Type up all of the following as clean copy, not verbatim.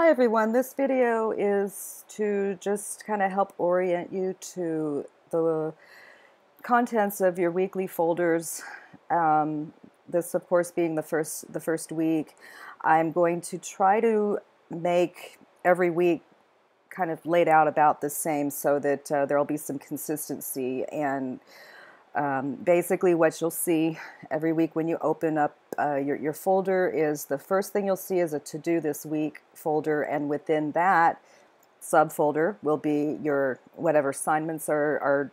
Hi everyone, this video is to just kind of help orient you to the contents of your weekly folders. This of course being the first week. I'm going to try to make every week kind of laid out about the same so that there'll be some consistency and basically what you'll see every week when you open up your folder is the first thing you'll see is a to-do this week folder, and within that subfolder will be your whatever assignments are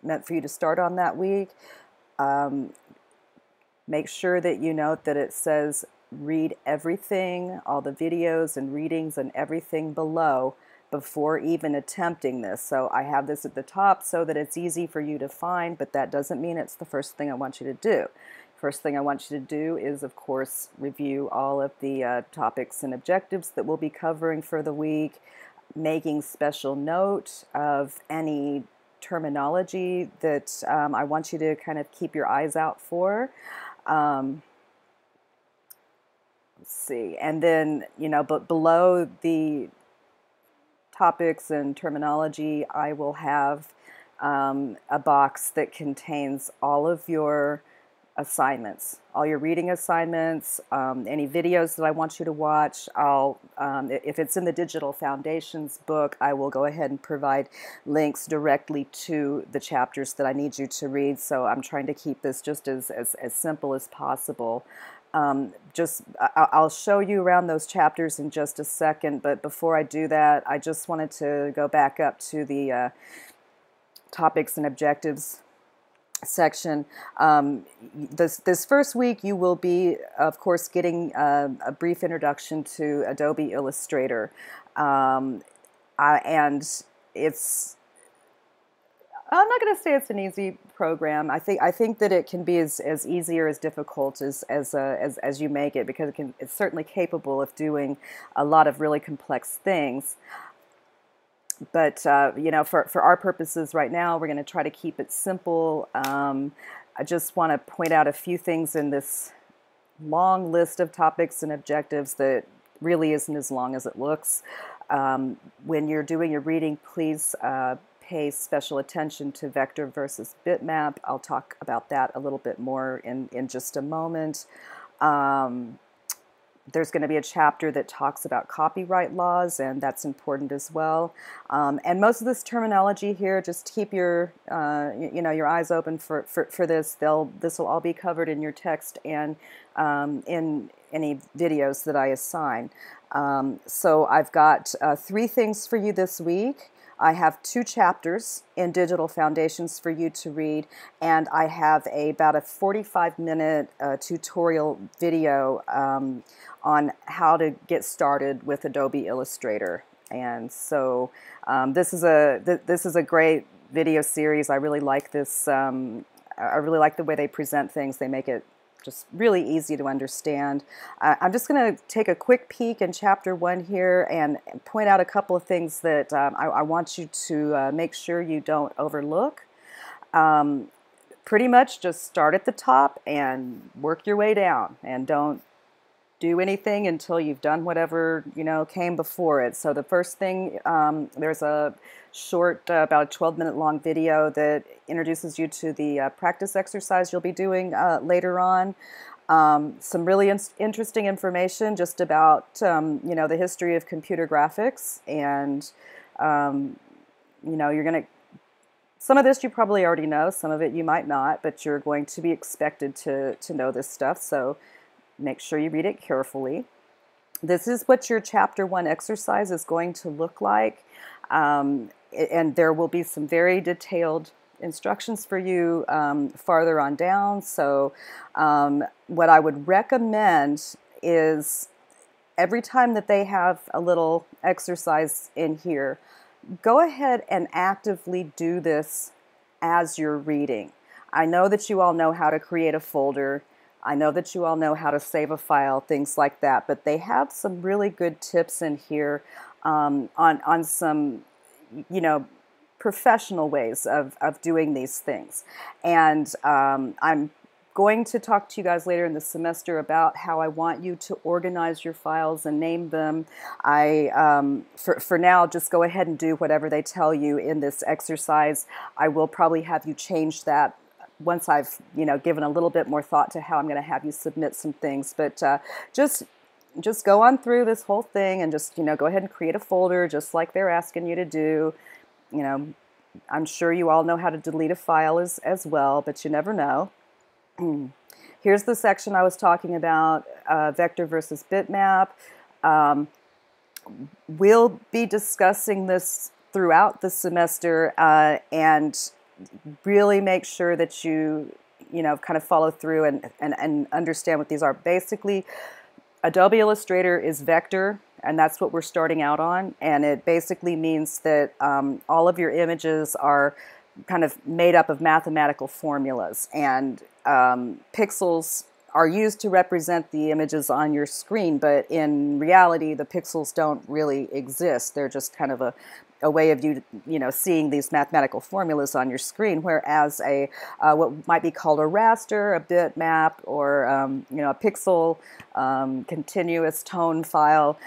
meant for you to start on that week. Make sure that you note that it says read everything, all the videos and readings and everything below before even attempting this. So I have this at the top so that it's easy for you to find, but that doesn't mean it's the first thing I want you to do. First thing I want you to do is, of course, review all of the topics and objectives that we'll be covering for the week, making special note of any terminology that I want you to kind of keep your eyes out for. Let's see, and then, but below the topics and terminology, I will have a box that contains all of your assignments, all your reading assignments, any videos that I want you to watch. If it's in the Digital Foundations book, I will go ahead and provide links directly to the chapters that I need you to read. So I'm trying to keep this just as simple as possible. I'll show you around those chapters in just a second, but before I do that, I just wanted to go back up to the topics and objectives section. This first week you will be, of course, getting a brief introduction to Adobe Illustrator, and I'm not going to say it's an easy program. I think that it can be as easy or as difficult as you make it, because it's certainly capable of doing a lot of really complex things. But for our purposes right now, we're going to try to keep it simple. I just want to point out a few things in this long list of topics and objectives that really isn't as long as it looks. When you're doing your reading, please pay special attention to vector versus bitmap. I'll talk about that a little bit more in just a moment. There's going to be a chapter that talks about copyright laws, and that's important as well. And most of this terminology here, just keep your your eyes open for this. This will all be covered in your text and in any videos that I assign. So I've got 3 things for you this week. I have 2 chapters in Digital Foundations for you to read, and I have about a 45-minute tutorial video on how to get started with Adobe Illustrator. And so this is a great video series. I really like this. I really like the way they present things. They make it just really easy to understand. I'm just going to take a quick peek in chapter 1 here and point out a couple of things that I want you to make sure you don't overlook. Pretty much just start at the top and work your way down, and don't do anything until you've done whatever came before it. So the first thing, there's a short, about a 12-minute long video that introduces you to the practice exercise you'll be doing later on. Some really interesting information just about the history of computer graphics, and you're going to. Some of this you probably already know, some of it you might not, but you're going to be expected to know this stuff. So make sure you read it carefully. This is what your Chapter 1 exercise is going to look like. And there will be some very detailed instructions for you farther on down. So what I would recommend is every time that they have a little exercise in here, go ahead and actively do this as you're reading. I know that you all know how to create a folder. I know that you all know how to save a file, things like that, but they have some really good tips in here on some, professional ways of doing these things. And I'm going to talk to you guys later in the semester about how I want you to organize your files and name them. For now, just go ahead and do whatever they tell you in this exercise. I will probably have you change that once I've, given a little bit more thought to how I'm going to have you submit some things. But just go on through this whole thing and just, go ahead and create a folder just like they're asking you to do. I'm sure you all know how to delete a file as well, but you never know. Here's the section I was talking about, vector versus bitmap. We'll be discussing this throughout the semester, and really make sure that you, kind of follow through and understand what these are. Basically, Adobe Illustrator is vector, and that's what we're starting out on, and it basically means that all of your images are kind of made up of mathematical formulas, and pixels are used to represent the images on your screen, but in reality the pixels don't really exist. They're just kind of a way of you seeing these mathematical formulas on your screen, whereas a what might be called a raster, a bitmap, or a pixel continuous tone file,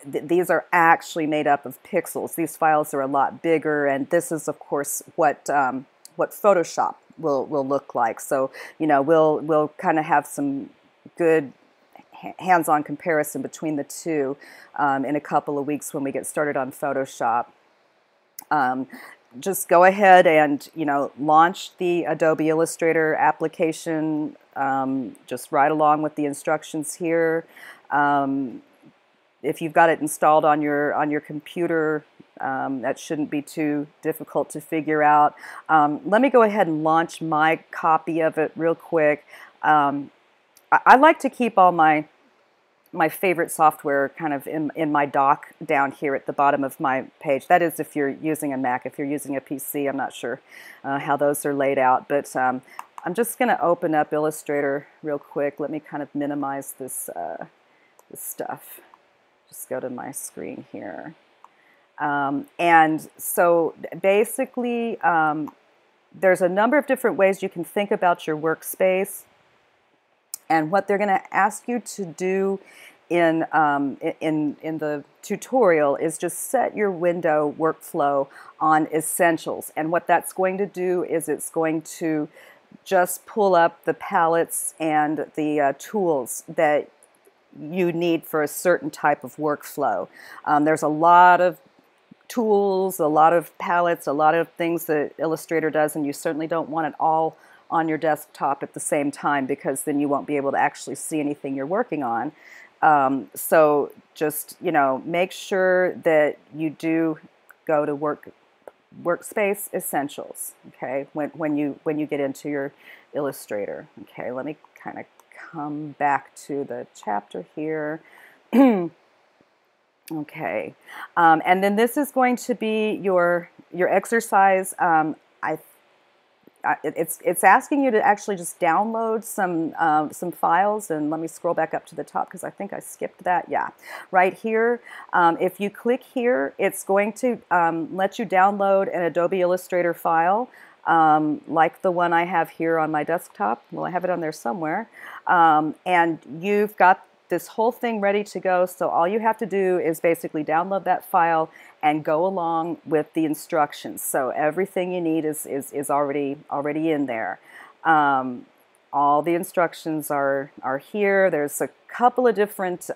these are actually made up of pixels. These files are a lot bigger, and this is of course what Photoshop will look like. So we'll kind of have some good hands-on comparison between the two in a couple of weeks when we get started on Photoshop. Just go ahead and launch the Adobe Illustrator application just right along with the instructions here. If you've got it installed on your computer, that shouldn't be too difficult to figure out. Let me go ahead and launch my copy of it real quick. I like to keep all my favorite software kind of in my dock down here at the bottom of my page. That is if you're using a Mac. If you're using a PC, I'm not sure how those are laid out. But I'm just going to open up Illustrator real quick. Let me kind of minimize this stuff. Just go to my screen here. And so basically, there's a number of different ways you can think about your workspace. And what they're going to ask you to do in the tutorial is just set your window workflow on essentials. And what that's going to do is it's going to just pull up the palettes and the tools that you need for a certain type of workflow. There's a lot of tools, a lot of palettes, a lot of things that Illustrator does, and you certainly don't want it all on your desktop at the same time, because then you won't be able to actually see anything you're working on. So just make sure that you do go to Workspace Essentials. Okay, when you get into your Illustrator. Okay, let me kind of come back to the chapter here. Okay, and then this is going to be your exercise. It's asking you to actually just download some files, and let me scroll back up to the top because I think I skipped that. Yeah, right here. If you click here, it's going to let you download an Adobe Illustrator file, like the one I have here on my desktop. Well, I have it on there somewhere, and you've got this whole thing ready to go. So all you have to do is basically download that file and go along with the instructions. So everything you need is already in there. All the instructions are here. There's a couple of different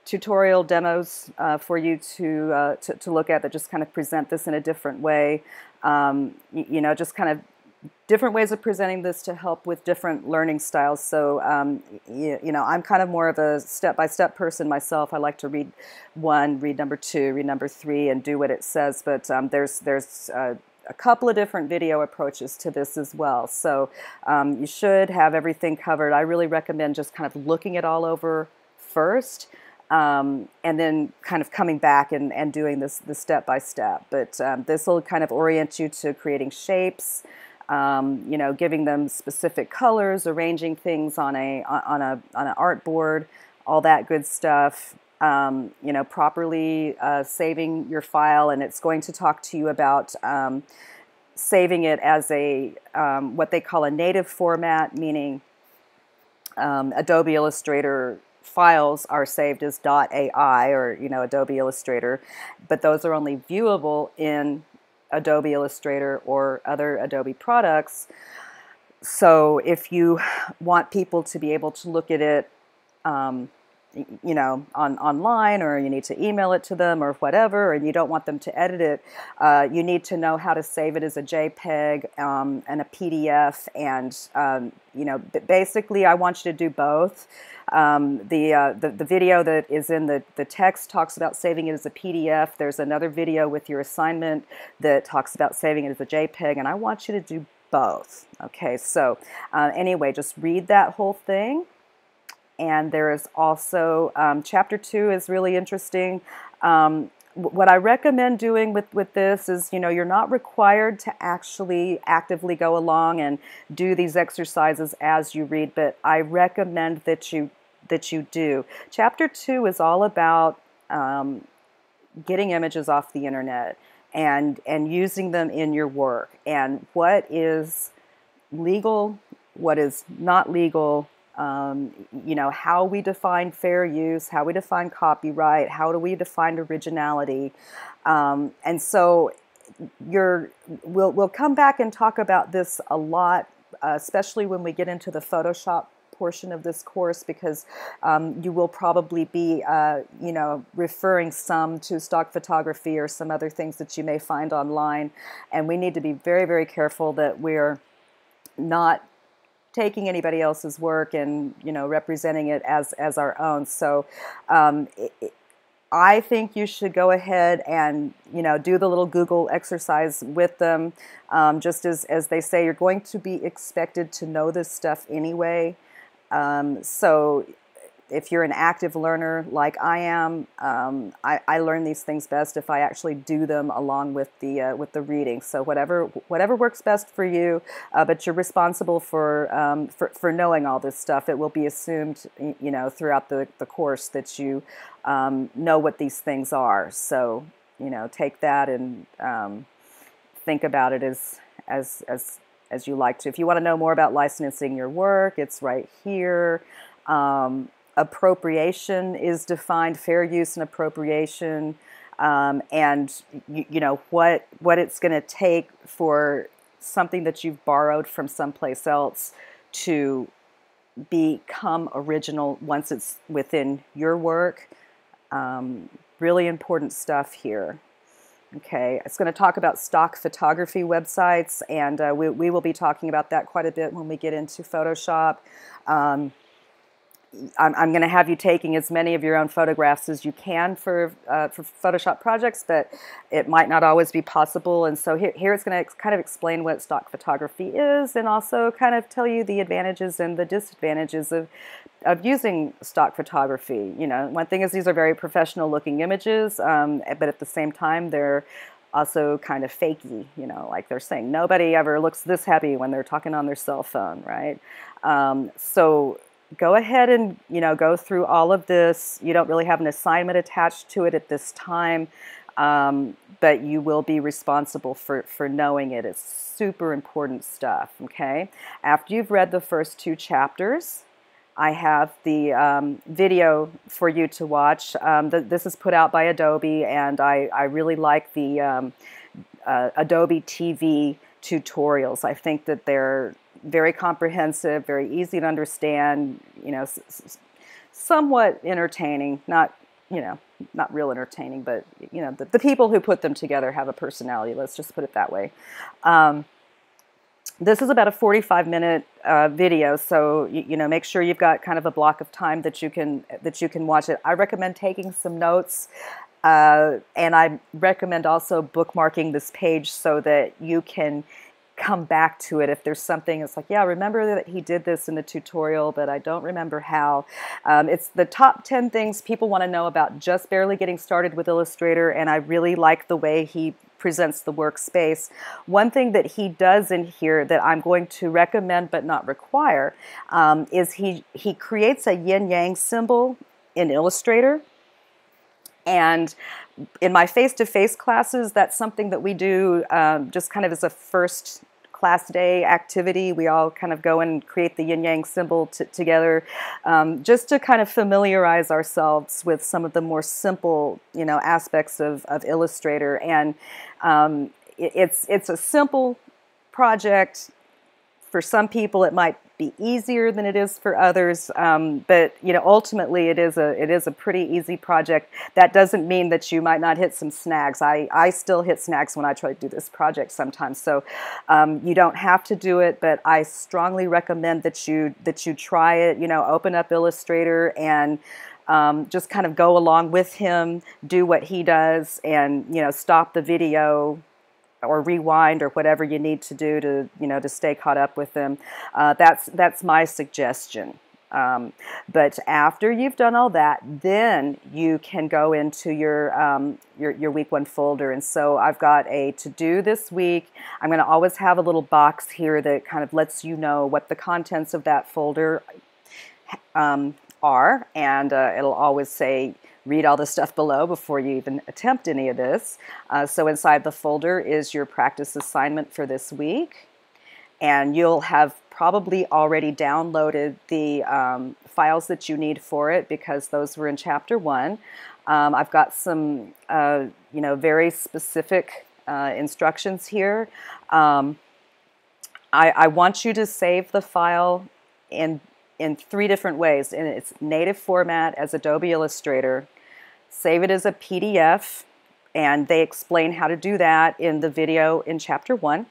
tutorial demos for you to look at that just kind of present this in a different way. Just kind of different ways of presenting this to help with different learning styles. So, I'm kind of more of a step-by-step person myself. I like to read one, read number two, read number three, and do what it says. But there's a couple of different video approaches to this as well. So you should have everything covered. I really recommend just kind of looking it all over first, and then kind of coming back and doing this step-by-step. But this will kind of orient you to creating shapes, giving them specific colors, arranging things on an artboard, all that good stuff. Properly saving your file, and it's going to talk to you about saving it as a what they call a native format, meaning Adobe Illustrator files are saved as .ai or Adobe Illustrator, but those are only viewable in Adobe Illustrator or other Adobe products. So if you want people to be able to look at it online, or you need to email it to them or whatever, and you don't want them to edit it, you need to know how to save it as a JPEG and a PDF. And basically, I want you to do both. The video that is in the text talks about saving it as a PDF. There's another video with your assignment that talks about saving it as a JPEG, and I want you to do both. Okay, so anyway, just read that whole thing. And there is also chapter 2 is really interesting. What I recommend doing with this is, you're not required to actually actively go along and do these exercises as you read, but I recommend that you do. Chapter 2 is all about getting images off the internet and using them in your work, and what is legal, what is not legal. How we define fair use, how we define copyright, how do we define originality. And so we'll come back and talk about this a lot, especially when we get into the Photoshop portion of this course, because you will probably be, referring some to stock photography or some other things that you may find online. And we need to be very, very careful that we're not taking anybody else's work and representing it as our own. So I think you should go ahead and do the little Google exercise with them. Just as they say, you're going to be expected to know this stuff anyway. So if you're an active learner like I am, I learn these things best if I actually do them along with the reading. So whatever works best for you, but you're responsible for knowing all this stuff. It will be assumed, throughout the course that you know what these things are. So take that and think about it as you like to. If you want to know more about licensing your work, it's right here. Appropriation is defined, fair use and appropriation, and what it's going to take for something that you've borrowed from someplace else to become original once it's within your work. Really important stuff here. Okay, it's going to talk about stock photography websites, and we will be talking about that quite a bit when we get into Photoshop. I'm going to have you taking as many of your own photographs as you can for Photoshop projects, but it might not always be possible. And so here it's going to kind of explain what stock photography is, and also kind of tell you the advantages and the disadvantages of using stock photography. One thing is these are very professional looking images, but at the same time they're also kind of fakey, like they're saying nobody ever looks this happy when they're talking on their cell phone, right? So go ahead and go through all of this. You don't really have an assignment attached to it at this time, but you will be responsible for knowing it. It's super important stuff. Okay, after you've read the first 2 chapters, I have the video for you to watch. This is put out by Adobe, and I really like the Adobe TV tutorials. I think that they're very comprehensive, very easy to understand, somewhat entertaining, not real entertaining, but the people who put them together have a personality. Let's just put it that way. This is about a 45-minute video, so make sure you've got kind of a block of time that you can watch it. I recommend taking some notes, and I recommend also bookmarking this page so that you can come back to it if there's something. It's like, yeah, I remember that he did this in the tutorial, but I don't remember how. It's the top 10 things people want to know about just barely getting started with Illustrator, and I really like the way he presents the workspace. One thing that he does in here that I'm going to recommend but not require is he creates a yin-yang symbol in Illustrator. And in my face-to-face classes, that's something that we do just kind of as a first class day activity. We all kind of go and create the yin-yang symbol together, just to kind of familiarize ourselves with some of the more simple, aspects of Illustrator. And it's a simple project. For some people, it might be easier than it is for others, but ultimately it is a pretty easy project. That doesn't mean that you might not hit some snags. I still hit snags when I try to do this project sometimes. So you don't have to do it, but I strongly recommend that you try it. Open up Illustrator and just kind of go along with him, do what he does, and stop the video or rewind or whatever you need to do to stay caught up with them. That's my suggestion. But after you've done all that, then you can go into your week 1 folder. And so I've got a to-do this week. I'm going to always have a little box here that kind of lets you know what the contents of that folder are, and it'll always say, read all the stuff below before you even attempt any of this. So inside the folder is your practice assignment for this week, and you'll have probably already downloaded the files that you need for it, because those were in Chapter 1. I've got some very specific instructions here. I want you to save the file in 3 different ways. In its native format as Adobe Illustrator, save it as a PDF, and they explain how to do that in the video in Chapter 1,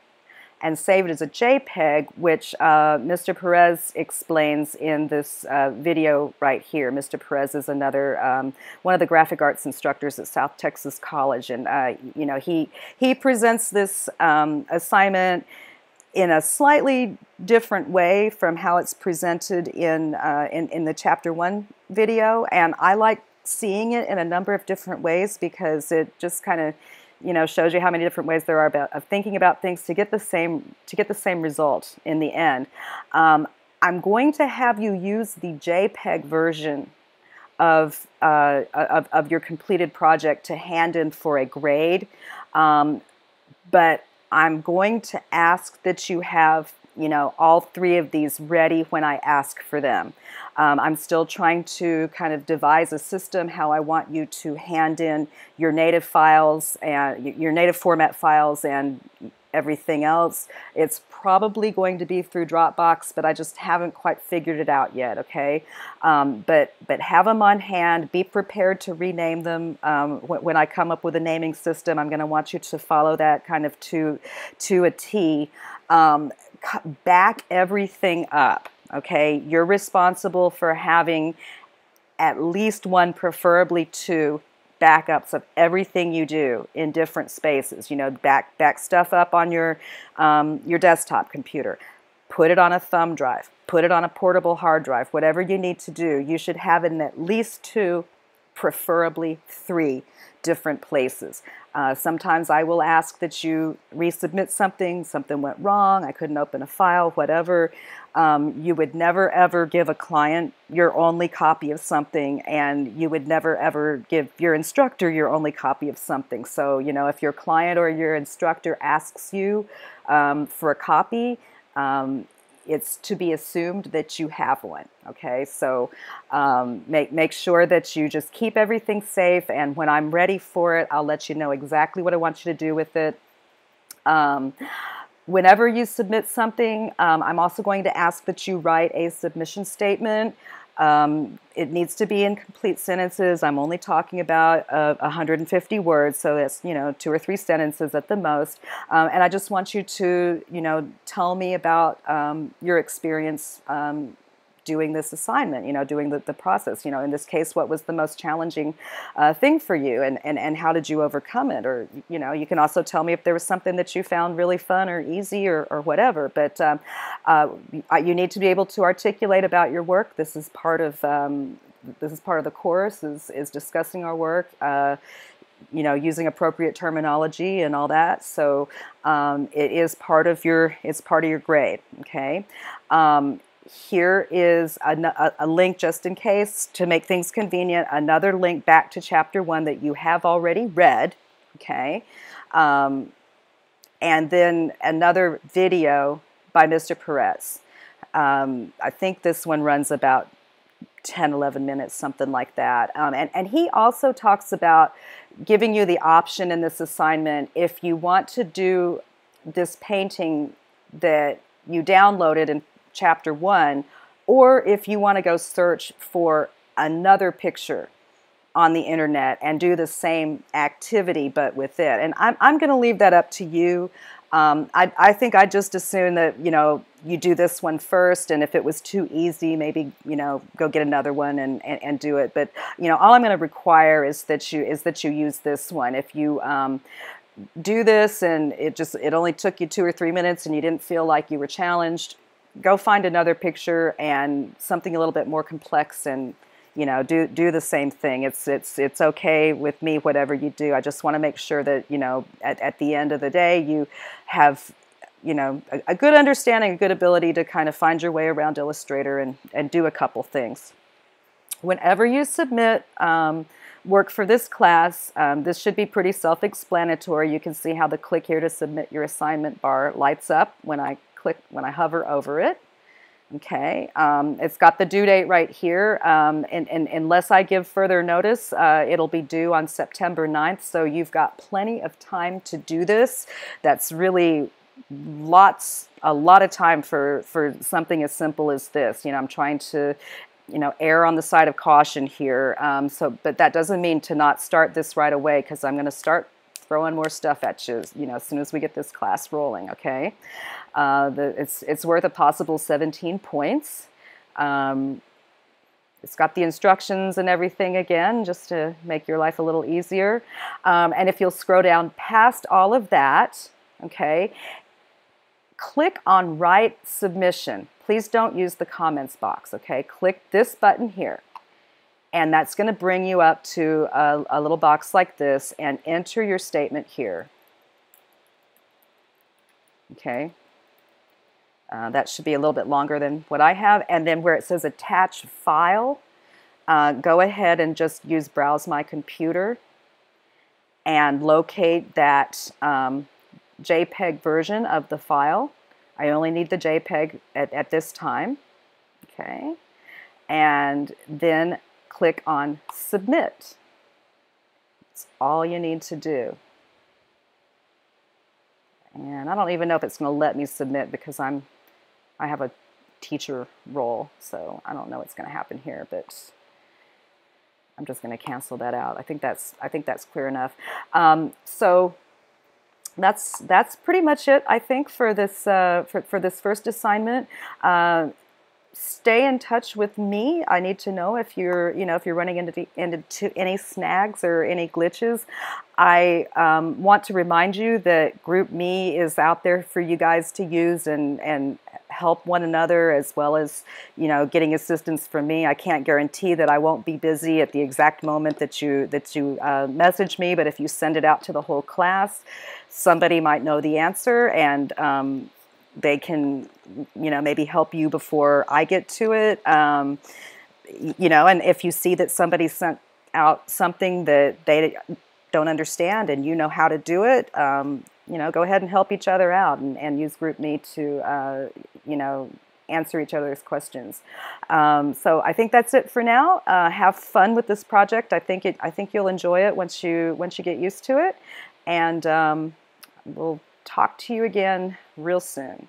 and save it as a JPEG, which Mr. Perez explains in this video right here. Mr. Perez is another one of the graphic arts instructors at South Texas College, and he presents this assignment in a slightly different way from how it's presented in the Chapter 1 video, and I like seeing it in a number of different ways, because it just kind of shows you how many different ways there are of thinking about things to get the same result in the end. I'm going to have you use the JPEG version of your completed project to hand in for a grade, but I'm going to ask that you have all 3 of these ready when I ask for them. I'm still trying to kind of devise a system how I want you to hand in your native files and your native format files and everything else. It's probably going to be through Dropbox, but I just haven't quite figured it out yet, okay? But have them on hand. Be prepared to rename them. When I come up with a naming system, I'm going to want you to follow that kind of to a T. Back everything up, okay? You're responsible for having at least 1, preferably 2, backups of everything you do in different spaces. Back stuff up on your desktop computer. Put it on a thumb drive. Put it on a portable hard drive. Whatever you need to do, you should have it in at least 2, preferably 3 different places. Sometimes I will ask that you resubmit something went wrong, I couldn't open a file, whatever. You would never ever give a client your only copy of something, and you would never ever give your instructor your only copy of something. So, if your client or your instructor asks you for a copy, it's to be assumed that you have one, okay? So make sure that you just keep everything safe, and when I'm ready for it, I'll let you know exactly what I want you to do with it. Whenever you submit something, I'm also going to ask that you write a submission statement. It needs to be in complete sentences. I'm only talking about 150 words, so that's 2 or 3 sentences at the most. And I just want you to tell me about your experience doing this assignment, doing the process. In this case, what was the most challenging thing for you, and how did you overcome it? Or, you can also tell me if there was something that you found really fun or easy or whatever. But you need to be able to articulate about your work. This is part of the course, is discussing our work, using appropriate terminology and all that. So it's part of your grade, okay? here is a link just in case to make things convenient, another link back to chapter 1 that you have already read, okay? And then another video by Mr. Perez. I think this one runs about 10, 11 minutes, something like that. And he also talks about giving you the option in this assignment if you want to do this painting that you downloaded in chapter 1, or if you want to go search for another picture on the internet and do the same activity but with it. And I'm going to leave that up to you. I think I just assume that, you know, you do this one first, and if it was too easy, maybe, you know, go get another one and do it. But, you know, all I'm going to require is that you use this one. If you do this and it only took you 2 or 3 minutes and you didn't feel like you were challenged, go find another picture and something a little bit more complex, and, you know, do the same thing. It's okay with me, whatever you do. I just want to make sure that, you know, at the end of the day, you have, you know, a good understanding, a good ability to kind of find your way around Illustrator and do a couple things. Whenever you submit work for this class, this should be pretty self-explanatory. You can see how the click here to submit your assignment bar lights up when I hover over it. Okay, it's got the due date right here, and unless I give further notice, it'll be due on September 9th, so you've got plenty of time to do this. That's really a lot of time for something as simple as this. You know, I'm trying to, you know, err on the side of caution here, but that doesn't mean to not start this right away, because I'm going to start throwing more stuff at you, you know, as soon as we get this class rolling, okay? It's worth a possible 17 points. It's got the instructions and everything again, just to make your life a little easier. And if you'll scroll down past all of that, okay, click on Write Submission. Please don't use the comments box, okay? Click this button here. And that's going to bring you up to a little box like this, and enter your statement here. Okay. That should be a little bit longer than what I have. And then where it says Attach File, go ahead and just use Browse My Computer and locate that JPEG version of the file. I only need the JPEG at this time. Okay. And then click on Submit. That's all you need to do. And I don't even know if it's going to let me submit, because I have a teacher role, so I don't know what's going to happen here, but I'm just going to cancel that out. I think that's clear enough. So that's pretty much it, I think, for this for this first assignment. Stay in touch with me. I need to know if you're running into any snags or any glitches. I want to remind you that GroupMe is out there for you guys to use and help one another, as well as, you know, getting assistance from me. I can't guarantee that I won't be busy at the exact moment that you message me, but if you send it out to the whole class, somebody might know the answer, and they can, you know, maybe help you before I get to it. You know, and if you see that somebody sent out something that they don't understand and you know how to do it, you know, go ahead and help each other out and use GroupMe to, you know, answer each other's questions. So I think that's it for now. Have fun with this project. I think you'll enjoy it once you get used to it, and we'll talk to you again real soon.